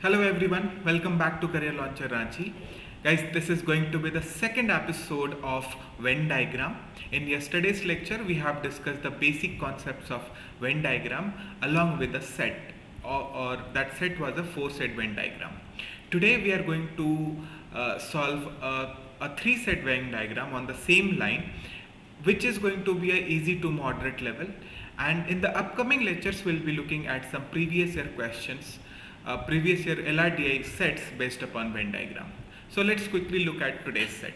Hello everyone, welcome back to Career Launcher Ranchi. Guys, this is going to be the second episode of Venn diagram. In yesterday's lecture, we have discussed the basic concepts of Venn diagram along with the set, or that set was a four-set Venn diagram. Today, we are going to solve a three-set Venn diagram on the same line, which is going to be a easy to moderate level. And in the upcoming lectures, we'll be looking at some previous year questions, previous year LRDI sets based upon Venn diagram. So let's quickly look at today's set.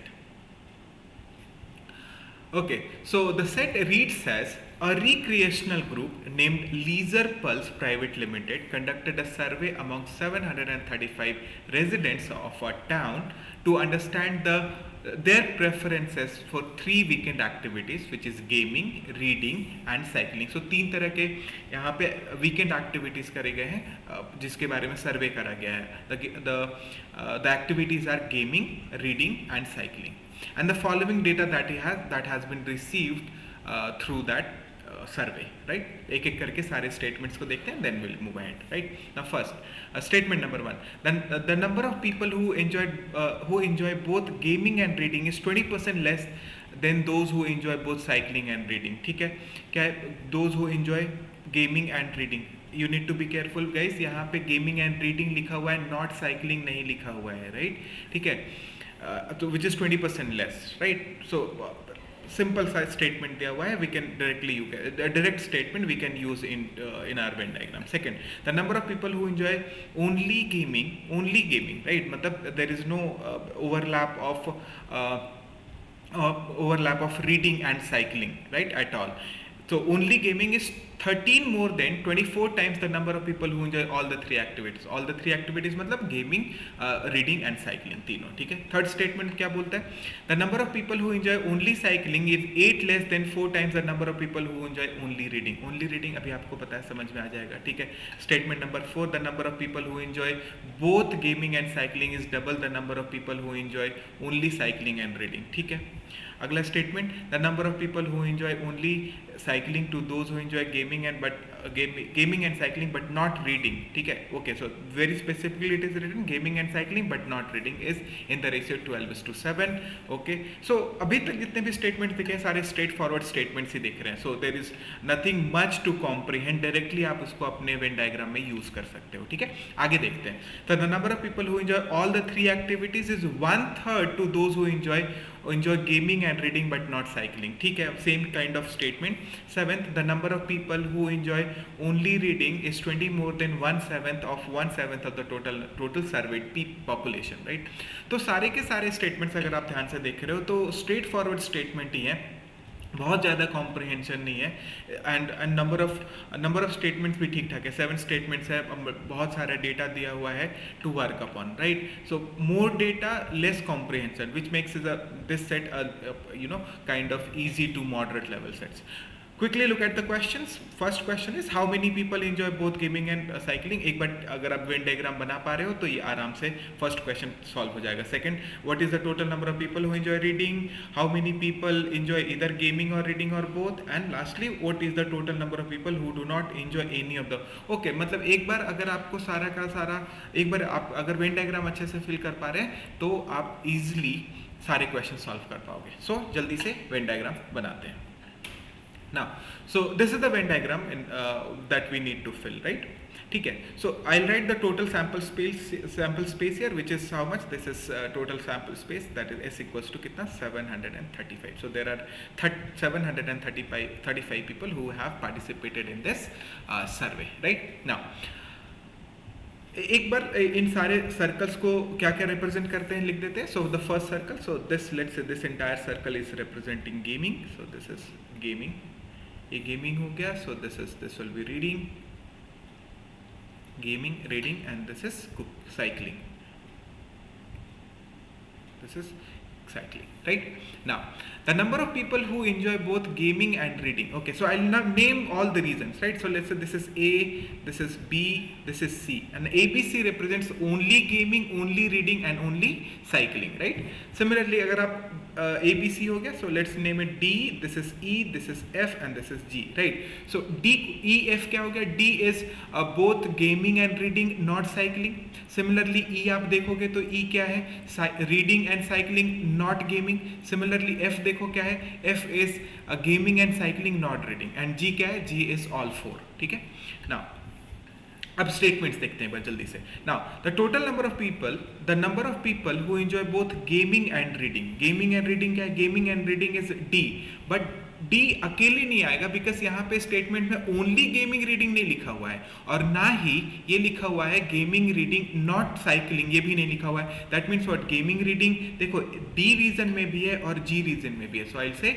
Okay, so the set reads as a recreational group named Leisure Pulse Private Limited conducted a survey among 735 residents of a town to understand their preferences for three weekend activities, which is gaming, reading and cycling. So तीन तरह के यहाँ पे weekend activities करे गए हैं जिसके बारे में सर्वे करा गया है. The activities are gaming, reading and cycling. And the following data that has been received through that survey, right? एक एक करके सारे statements को देखते हैं, then we'll move ahead, right? Now first, statement number one. Then the number of people who enjoy both gaming and reading is 20% less than those who enjoy both cycling and reading. ठीक है? क्या है? Those who enjoy gaming and reading. You need to be careful guys. यहाँ पे gaming and reading लिखा हुआ है, not cycling नहीं लिखा हुआ है, right? ठीक है? Which is 20% less, right? So simple size statement दिया हुआ है, we can direct statement we can use in our Venn diagram. Second, the number of people who enjoy only gaming, right? मतलब there is no overlap of reading and cycling, right, at all. So only gaming is 13 more than 24 times the number of people who enjoy all the three activities. All the three activities मतलब gaming, reading and cycling तीनों. ठीक है? Third statement क्या बोलता है? The number of people who enjoy only cycling is 8 less than 4 times the number of people who enjoy only reading. Only reading अभी आपको पता है, समझ में आ जाएगा. ठीक है? Statement number 4, the number of people who enjoy both gaming and cycling is double the number of people who enjoy only cycling and reading. ठीक है? अगला statement, the number of people who enjoy only cycling to those who enjoy gaming and cycling but not reading. ठीक है? Okay, so very specifically it is written gaming and cycling but not reading is in the ratio 12:7. Okay, so अभी तक जितने भी statement दिखे हैं सारे straight forward statements ही दिख रहे हैं. So there is nothing much to comprehend. Directly आप उसको अपने वेन डायग्राम में यूज कर सकते हो. ठीक है? आगे देखते हैं. तो the number of people who enjoy all the three activities is 1/3 to those who enjoy gaming and reading but not cycling. ठीक है? Same kind of statement. Seventh, the number of people who enjoy only reading is 20 more than 1/7 of the total surveyed population, right? तो सारे के सारे statements अगर आप ध्यान से देख रहे हो तो straight forward statement ही है, बहुत ज़्यादा कॉम्प्रिहेंशन नहीं है. एंड नंबर ऑफ स्टेटमेंट्स भी ठीक ठाक है. 7 स्टेटमेंट्स है, बहुत सारा डेटा दिया हुआ है to work upon, right? So more data, less comprehension, which makes this set kind of easy to moderate level sets. Quickly look at the questions. First question is how many people enjoy both gaming and cycling. एक बार अगर आप Venn diagram बना पा रहे हो तो ये आराम से first question solve हो जाएगा. Second, what is the total number of people who enjoy reading? How many people enjoy either gaming or reading or both? And lastly, what is the total number of people who do not enjoy any of the? Okay, मतलब एक बार अगर आपको सारा का सारा एक बार आप अगर Venn diagram अच्छे से fill कर पा रहे हैं तो आप easily सारे question solve कर पाओगे. So जल्दी से Venn diagram बनाते हैं. Now, so this is the Venn diagram that we need to fill, right? ठीक है? So I'll write the total sample space here, which is how much? This is total sample space, that is S equals to कितना? 735. So there are 735 people who have participated in this survey, right? Now, एक बार इन सारे circles को क्या क्या represent करते हैं लिख देते हैं. So the first circle, so this let's say this entire circle is representing gaming. So this is gaming, ये गेमिंग हो गया. सो this will be reading, gaming, reading and this is cycling. This is cycling, right? Now, the number of people who enjoy both gaming and reading. Okay, so I'll now name all the reasons, right? So let's say this is A, this is B, this is C, and ABC represents only gaming, only reading, and only cycling, right? Similarly, अगर आप A B C हो गया, so let's name it D, this is E, this is F and this is G, right? So D E F क्या हो गया? D is both gaming and reading, not cycling. Similarly E आप देखोगे तो E क्या है? Reading and cycling, not gaming. Similarly F देखो क्या है? F is gaming and cycling, not reading. And G क्या है? G is all four. ठीक है? Now अब स्टेटमेंट्स देखते हैं बस जल्दी से. Now the total number of people who enjoy both gaming and reading. Gaming and reading क्या है? Gaming and reading is D, but D अकेले नहीं आएगा बिकॉज यहाँ पे स्टेटमेंट में ओनली गेमिंग रीडिंग नहीं लिखा हुआ है और ना ही ये लिखा हुआ है गेमिंग रीडिंग नॉट साइकिलिंग, ये भी नहीं लिखा हुआ है. That means what? Gaming reading देखो डी रीजन में भी है और जी रीजन में भी है. So I say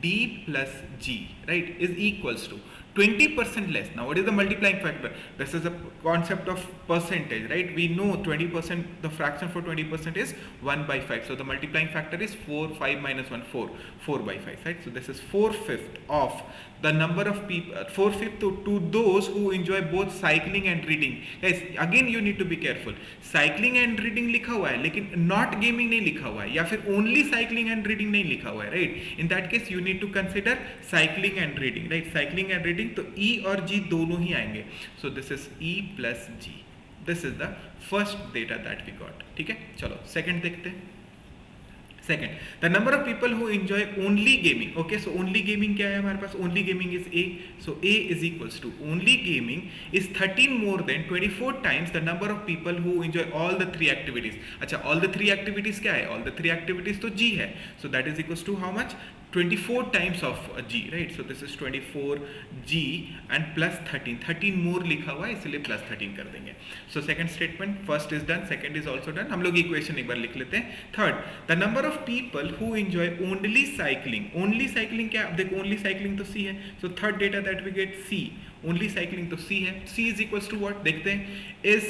D plus G, right, is equals to 20% less. Now what is the multiplying factor? This is a concept of percentage, right? We know 20%, the fraction for 20% is 1 by 5. So the multiplying factor is 4, 5 minus 1, 4 by 5, right? So this is 4/5 of the number of people, 4/5 to those who enjoy both cycling and reading. Guys, again you need to be careful. Cycling and reading लिखा हुआ है लेकिन not gaming नहीं लिखा हुआ है या फिर only cycling and reading नहीं लिखा हुआ है, right? In that case you need to consider cycling and reading, right? Cycling and reading तो E और G दोनों ही आएंगे. So this is E plus G. This is the first data that we got. ठीक है, चलो second देखते हैं. Second, the number of people who enjoy only gaming. Okay, so only gaming क्या है हमारे पास? Only gaming is A. So A is equals to only gaming is 13 more than 24 times the number of people who enjoy all the three activities. अच्छा, all the three activities क्या है? All the three activities तो G है. So that is equals to how much? 24 times of G, right? So this is 24G and plus 13 more लिखा हुआ है इसलिए plus 13 कर देंगे. So second statement, first is done, second is also done. हम लोग equation एक बार लिख लेते हैं. Third, the number of people who enjoy only cycling. Only cycling क्या? अब देखो only cycling तो C है. So third data that we get C. Only cycling तो C है. C is equals to what? देखते हैं. Is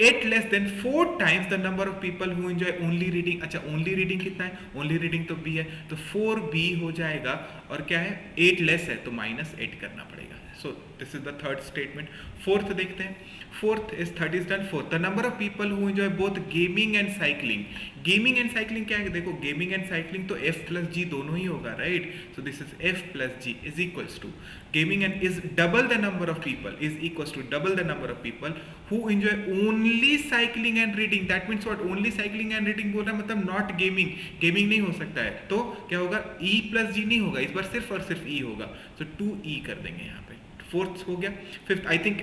8 less than 4 times the number of people who enjoy only reading. अच्छा, ओनली रीडिंग कितना है? Only reading तो B है, तो 4B हो जाएगा और क्या है? 8 लेस है तो -8 करना पड़ेगा. So this is the third statement. Fourth देखते हैं. Fourth is third is done. Fourth, the number of people who enjoy both gaming and cycling. Gaming and cycling क्या है? देखो गेमिंग एंड साइकिलिंग तो F प्लस G दोनों ही होगा, right? So this is F plus G is equals to gaming and is double the number of people is equals to double the number of people who enjoy only cycling and reading. That means what? Only cycling and reading बोल रहा है मतलब not gaming. Gaming नहीं हो सकता है तो क्या होगा? E plus G नहीं होगा, इस बार सिर्फ और सिर्फ E होगा. So 2E कर देंगे यहाँ पे. Fourth हो गया. Fifth, I think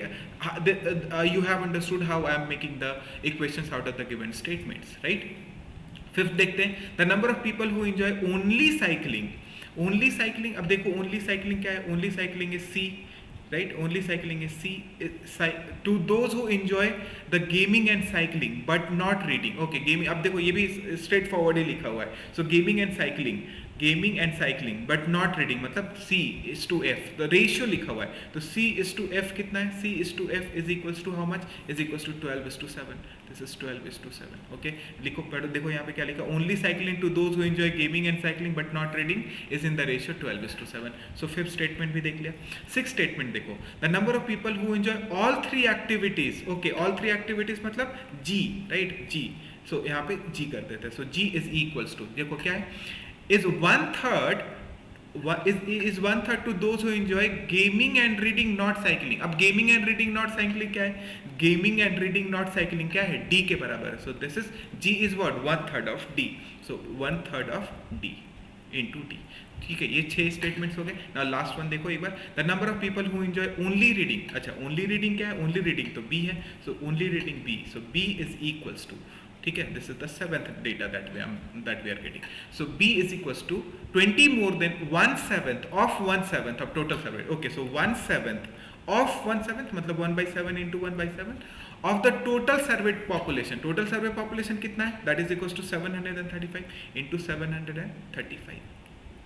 you have understood how I am making the equations out of the given statements, right? Fifth देखते हैं. The number of people who enjoy only cycling. Only cycling, अब देखो ओनली साइकिलिंग क्या है? Only cycling is C, right? Only cycling is C. To those who enjoy the gaming and cycling but not reading. Okay, gaming, अब देखो ये भी straight forward ही लिखा हुआ है. सो gaming and cycling but not reading मतलब C is to F. The ratio लिखा हुआ है तो C is to F कितना है? C is to F is equals to how much? Is equals to 12:7. This is 12:7. Okay, लिखो, पढ़ो, देखो यहाँ पे क्या लिखा? Only cycling to those who enjoy gaming and cycling but not reading is in the ratio 12:7. So fifth statement भी देख लिया. सिक्स स्टेटमेंट देखो. The number of people who enjoy all three activities. Okay, all three activities मतलब G, right? G. So यहाँ पे G कर देते हैं. So G is equals to, देखो क्या है? is 1/3 to those who enjoy gaming and reading not cycling. अब gaming and reading not cycling क्या है? Gaming and reading not cycling क्या है? D के बराबर है. So this is G is what? 1/3 of D. So 1/3 of D into D. ठीक है, ये 6 स्टेटमेंट्स हो गए. नाउ लास्ट वन देखो एक बार. The number of people who enjoy only reading. अच्छा, ओनली रीडिंग क्या है? ओनली रीडिंग तो B है. So only reading B. So B is equals to, ठीक है, this is the seventh data that we are getting. So B is equals to 20 more than 1/7 of total survey. Okay, so 1/7 of 1/7 मतलब 1/7 into 1/7 of the total surveyed population. Total survey population कितना है? That is equals to 735 into 735.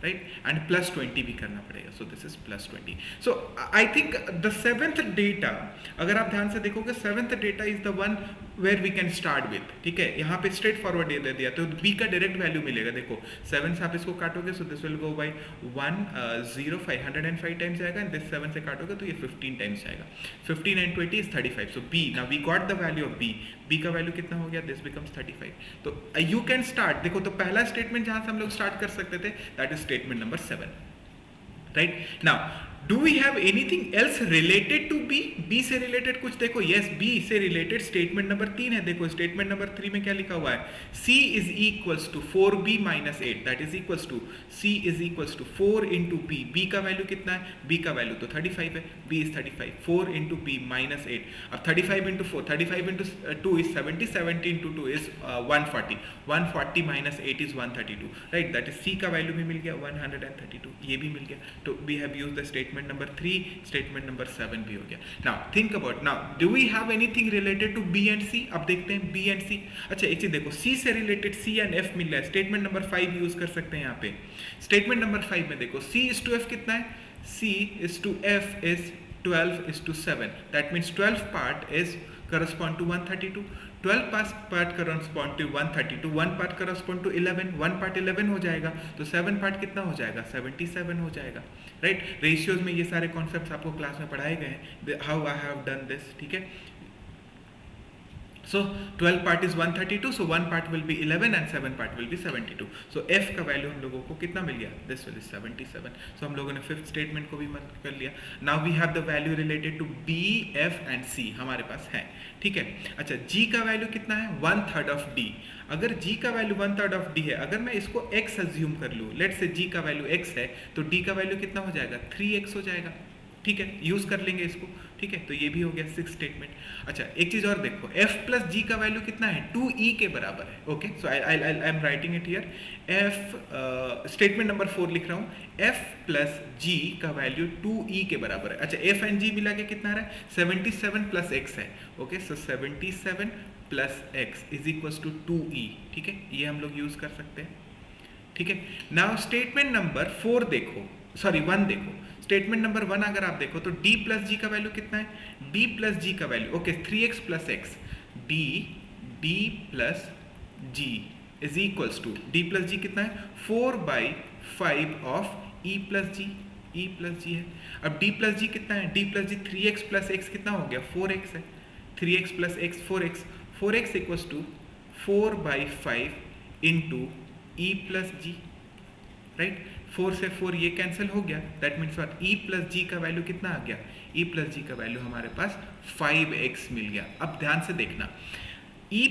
right, and plus 20 भी करना पड़ेगा. So this is plus 20. So I think the seventh data, अगर आप ध्यान से देखोगे, seventh data is the one where we can start with, ठीक है। यहाँ पे स्ट्रेट फॉरवर्ड दे दिया तो b का डायरेक्ट वैल्यू मिलेगा, देखो 7 से आप इसको काटोगे so this will go by 105 times जाएगा, एंड दिस 7 से काटोगे तो ये 15 टाइम्स जाएगा। 15 and 20 is 35, so b, now we got the value of b का वैल्यू कितना हो गया, this becomes 35। तो you can start, देखो तो पहला स्टेटमेंट जहां से हम लोग स्टार्ट कर सकते थे that is statement number 7, right. Now do we have anything else related to b, b से रिलेटेड कुछ देखो, यस बी से रिलेटेड स्टेटमेंट नंबर 3 है, देखो स्टेटमेंट नंबर 3 में क्या लिखा हुआ है, c is equals to 4b minus 8 that is equals to c is equals to 4 into b, b का वैल्यू कितना है, b का वैल्यू तो 35 है, b is 35, 4 into b minus 8, अब 35 into 4, 35 into 2 is 70, 70 into 2 is 140, 140 minus 8 is 132, right, that is c का value भी मिल गया 132, ये भी मिल गया। तो we have used the statement number 3, statement number 7 भी हो गया। Now think about, now do we have anything related to b and c, अब देखते हैं b एंड c। अच्छा एक चीज देखो, c से रिलेटेड c एंड f मिल रहा है, स्टेटमेंट नंबर 5 यूज कर सकते हैं यहाँ पे। स्टेटमेंट नंबर 5 में देखो c इज टू f कितना है, c is to f is 12 is to 7, that means 12 part is correspond to 132, 12 part correspond to 132, 1 part correspond to 11, 1 part 11 हो जाएगा, तो 7 part कितना हो जाएगा, 77 हो जाएगा, राइट। रेशियोज में ये सारे कॉन्सेप्ट्स आपको क्लास में पढ़ाए गए हैं, how I have done this, ठीक है। So 12 part is 132, so 1 part will be 11 and 7 part will be 72. So f का वैल्यू हम लोगों को कितना मिल गया, this will be 77. So हम लोगों ने फिफ्थ स्टेटमेंट को भी मत कर लिया। Now we have the value related to b, f and c हमारे पास है, ठीक है। अच्छा g का वैल्यू कितना है, 1/3 of d। अगर g का वैल्यू 1/3 of d है, अगर मैं इसको x अज्यूम कर लूँ, लेट्स से g का वैल्यू x है, तो d का वैल्यू कितना हो जाएगा, 3x हो जाएगा, ठीक है, यूज कर लेंगे इसको, ठीक है। तो ये भी हो गया 6 स्टेटमेंट। अच्छा एक चीज और देखो, f प्लस g का वैल्यू कितना है, 2e के बराबर है, okay. So I am writing it here, f statement number 4 लिख रहा हूँ, f प्लस g का वैल्यू 2e के बराबर है। अच्छा f एंड g मिला के कितना आ रहा है, 77 प्लस x है, okay. So 77 plus x is equal to 2e, ठीक है, ये हम लोग यूज कर सकते हैं, ठीक है। नाउ स्टेटमेंट नंबर 4 देखो, सॉरी 1 देखो, स्टेटमेंट नंबर 1 अगर आप देखो तो d प्लस g का वैल्यू कितना है, d प्लस g का value, okay 3x plus x, d plus g is equals to, d plus g कितना है, 4/5 of e plus g, e plus g है। अब d प्लस g कितना है, d plus g 3x plus x कितना हो गया, 4x है, 3x plus x 4x, 4x equals to 4/5 into e plus g, right. 4 से 4 ये कैंसिल हो गया, that means what, e plus g का वैल्यू कितना आ गया, e प्लस g का वैल्यू हमारे पास 5x मिल गया। अब ध्यान से देखना, e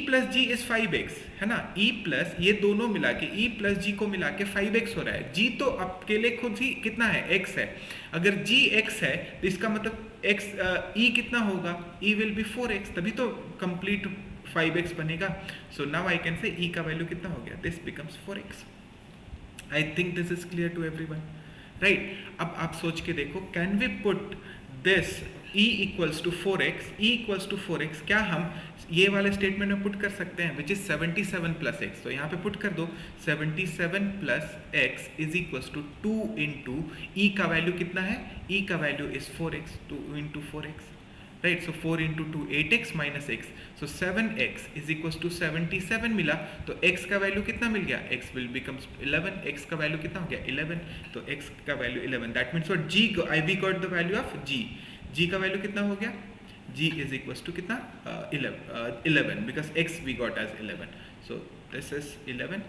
plus g is 5x है ना, e प्लस ये दोनों मिला के e प्लस g को मिला के 5x हो रहा है, g तो अकेले खुद ही कितना है, x है। अगर g x है तो इसका मतलब x e कितना होगा, e विल बी 4x, तभी तो कंप्लीट 5x बनेगा। So now I can say e का वैल्यू कितना हो गया, this becomes 4x। I think this is clear to everyone, right? अब आप सोच के देखो, can we put this e equals to 4x, e equals to 4x, क्या हम ये वाले स्टेटमेंट में पुट कर सकते हैं, विच इज 77 प्लस एक्स। तो यहाँ पे पुट कर दो 77 plus x is equals to 2 into e का वैल्यू कितना है, ई का value is 4x, 2 into 4x, right. So 4 into 2 8x minus x, so 7x is equals to 77 मिला, तो x का वैल्यू कितना मिल गया, x विल बिकम्स 11, x का वैल्यू कितना हो गया 11, तो x का value 11, that means what, g I we got the value of g का वैल्यू कितना हो गया, g इज इक्वल्स टू कितना 11 because x we got as 11, so this is 11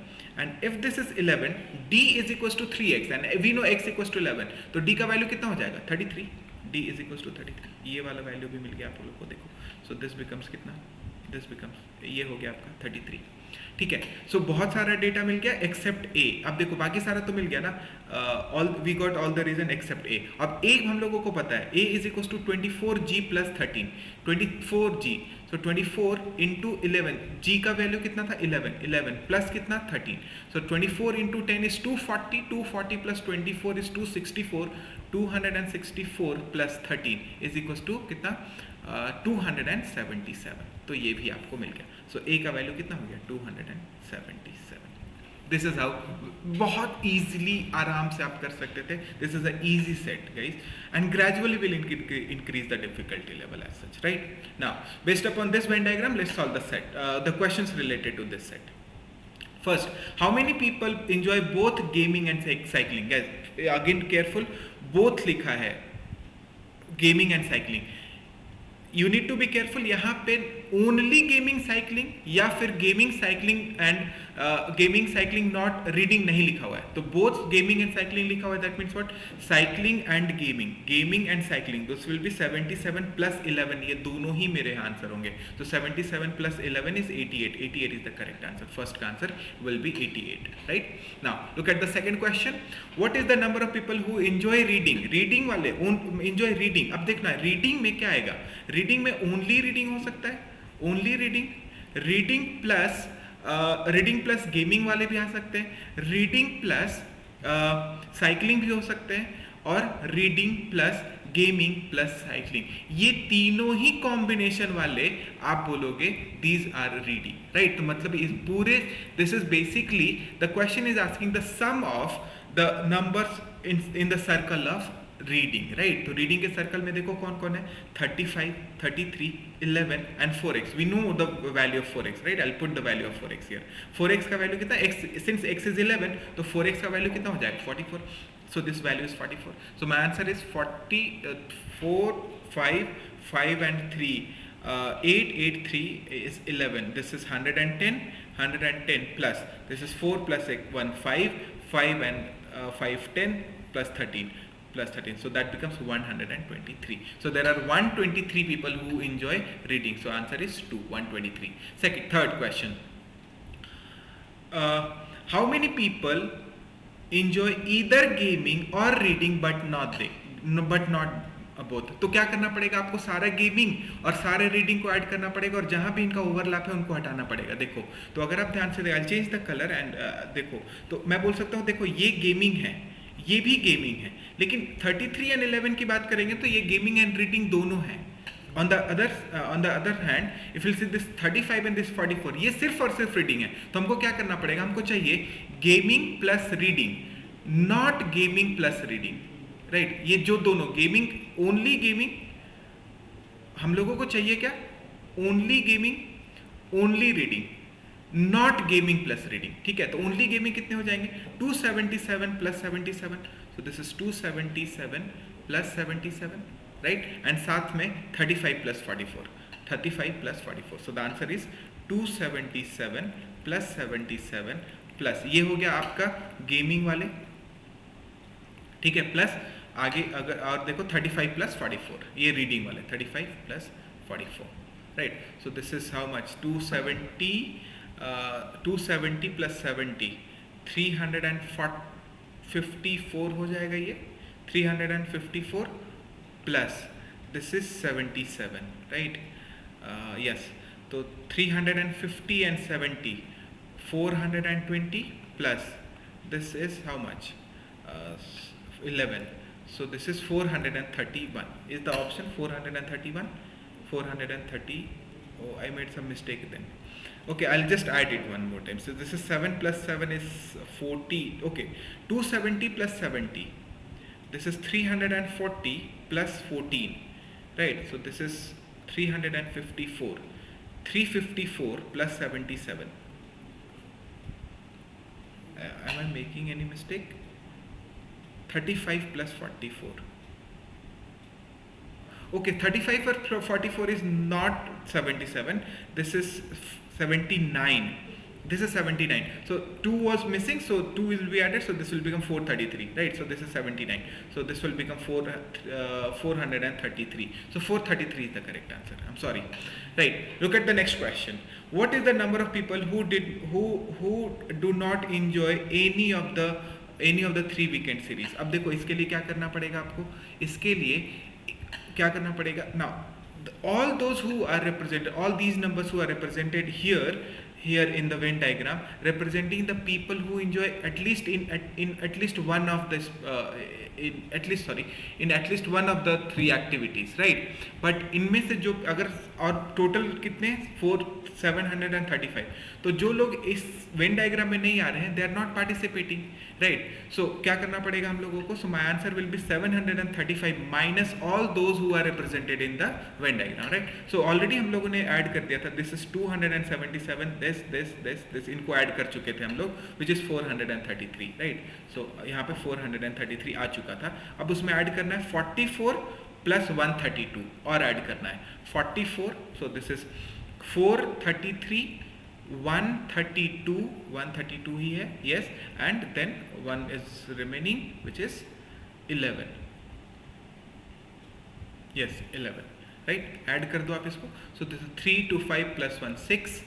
and if this is 11, d is equals to 3x and we know x equals to 11, तो d का value कितना हो जाएगा 33, d is equals to 33, ये वाला value भी मिल गया आप लोगों को, देखो। सो दिस बिकम्स कितना, दिस बिकम्स, ये हो गया आपका 33, ठीक है। सो बहुत सारा डेटा मिल गया एक्सेप्ट ए। अब देखो बाकी सारा तो मिल गया ना, all we got all the reason except a. अब ए हम लोगों को पता है, a is equals to 24g plus 13, 24g, so 24 into 11, g का वैल्यू कितना था 11, 11 प्लस कितना 13, so 24 into 10 is 240, 240 plus 24 is 264, 264 plus 13 is equals to कितना 277, तो ये भी आपको मिल गया। सो ए का वैल्यू कितना हो गया 277, दिस इज हाउ, बहुत इजीली आराम से आप कर सकते थे. This is a easy set guys, and gradually will increase the difficulty level as such, right? Now based upon this Venn diagram, let's solve the set, the questions related to this set. First, how many people enjoy both gaming and cycling? Guys again careful, both लिखा है, gaming and cycling. You need to be careful, यहाँ पे only gaming cycling या फिर gaming cycling and gaming cycling not reading नहीं लिखा हुआ है. तो बोथ गेमिंग एंड साइकिलिंग लिखा हुआ है, that means what, cycling and gaming and cycling, this will be 77 plus 11, ये दोनों ही मेरे आंसर होंगे. तो 77 plus 11 is 88. 88 is the correct answer. First का answer will be 88, right? Now look at the second question. What is the number of people who enjoy reading? Reading वाले enjoy reading. अब देखना रीडिंग में क्या आएगा. Reading में only reading हो सकता है, only reading, reading plus gaming वाले भी आ सकते हैं, रीडिंग प्लस साइकिलिंग भी हो सकते हैं, और reading plus gaming plus cycling. ये तीनों ही कॉम्बिनेशन वाले आप बोलोगे दीज आर रीडिंग, राइट? तो मतलब इस पूरे, this is basically the question is asking the sum of the numbers in the circle of reading, right? तो रीडिंग के सर्कल में देखो कौन कौन है, 35, 33, 11 and 4x. We know the value of 4x, right? I will put the value of 4x here. 4x का value कितना, x, सिंस x इज 11, तो 4x का वैल्यू कितना हो जाएगा, 44. So this value is 44. So my answer is 4, 5, 5 and 3, 8, 8, 3 is 11. This is 110, 110 plus, this is 4 plus 1, 5, 5 and 5, 10 plus 13. Plus 13, so that becomes 123. So there are 123 people who enjoy reading. So answer is 2, 123. Third question. How many people enjoy either gaming or reading but not both? तो क्या करना पड़ेगा आपको, सारा gaming और सारे reading को add करना पड़ेगा, और जहां भी इनका ओवरलैप है उनको हटाना पड़ेगा. देखो तो अगर आप ध्यान से देखो, I change the colour and देखो तो मैं बोल सकता हूँ, देखो ये गेमिंग है, ये भी गेमिंग है, लेकिन 33 एंड 11 की बात करेंगे तो ये गेमिंग एंड रीडिंग दोनों है. On the other hand if will see this 35 and this 44, ये सिर्फ और सिर्फ रीडिंग है. तो हमको क्या करना पड़ेगा, हमको चाहिए gaming plus reading, not gaming plus reading, right? ये जो दोनों गेमिंग, ओनली गेमिंग, हम लोगों को चाहिए क्या, only gaming, only reading, not gaming plus reading, ठीक है? तो ओनली गेमिंग कितने हो जाएंगे, 277 plus 77. So this is 277 plus 77, right? And साथ में 35 plus 44, 35 plus 44. So the answer is 277 plus 77 plus, ये हो गया आपका गेमिंग वाले, ठीक है? प्लस आगे अगर और देखो 35 प्लस 44, ये रीडिंग वाले 35 plus 44, right? So this is how much, 270 plus 70, 354 हो जाएगा ये, 354 plus this is 77, right? Yes, तो 350 and 70, 420 plus this is how much, 11. So this is 431. Is the option 431? 430. Oh, I made some mistake then. Okay, I'll just add it one more time. So this is 7 plus 7 is 40. Okay, 270 plus 70. This is 340 plus 14. Right, so this is 354. 354 plus 77. Am I making any mistake? 35 plus 44. Okay, 35 or 44 is not 77. This is 79. This is 79. So 2 was missing, so 2 will be added, so this will become 433, right? So this is 79. So this will become 433. So 433 is the correct answer. I'm sorry. Right. Look at the next question. What is the number of people who do not enjoy any of the 3 weekend series? अब देखो इसके लिए क्या करना पड़ेगा आपको, इसके लिए क्या करना पड़ेगा. Now all those who are represented, all these numbers who are represented here here in the Venn diagram, representing the people who enjoy at least in at least one of this in at least one of the three activities, right? But इनमें से जो अगर और total कितने 735, तो जो लोग इस वेन डायग्राम में नहीं आ रहे हैं, they are not participating, right? So क्या करना पड़ेगा हम लोगों को? So my answer will be 735 minus all those who are represented in the Venn diagram, right? So already हम लोगों ने ऐड कर दिया था, दिस इज 277, दिस इनको ऐड कर चुके थे हम लोग, विच इज 433, राइट? सो यहाँ पे 433 आ चुका था। अब उसमें ऐड करना है 44 प्लस 132 और ऐड करना है 44, सो दिस इज 433, 132 ही है, yes, and then one is remaining which is 11, yes 11, right? Add कर दो आप इसको, so this is 325 plus 1 6,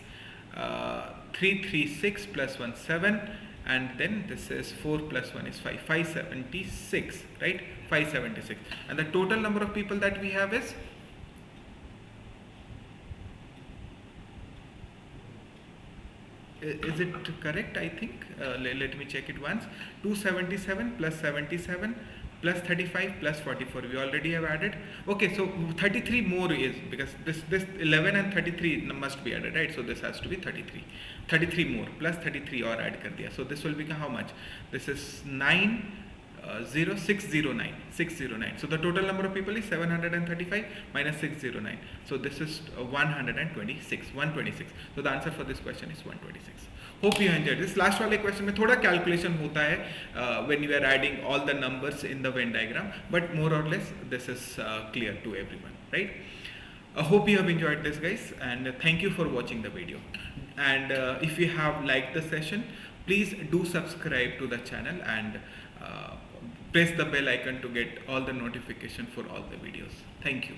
336 plus 1 7, and then this is 4 plus 1 is 5, 576, right? 576, and the total number of people that we have is it correct? I think let me check it once. 277 plus 77 plus 35 plus 44 we already have added. Okay, so 33 more is, because this 11 and 33 must be added, right? So this has to be 33 more plus 33 और add कर दिया, so this will become how much? This is 609. So the total number of people is 735 minus 609. So this is 126. So the answer for this question is 126. Hope you enjoyed this. Last वाले question में थोड़ा calculation होता है when you are adding all the numbers in the Venn diagram, but more or less this is clear to everyone, right? I hope you have enjoyed this, guys, and thank you for watching the video. And if you have liked the session, please do subscribe to the channel and press the bell icon to get all the notification for all the videos. Thank you.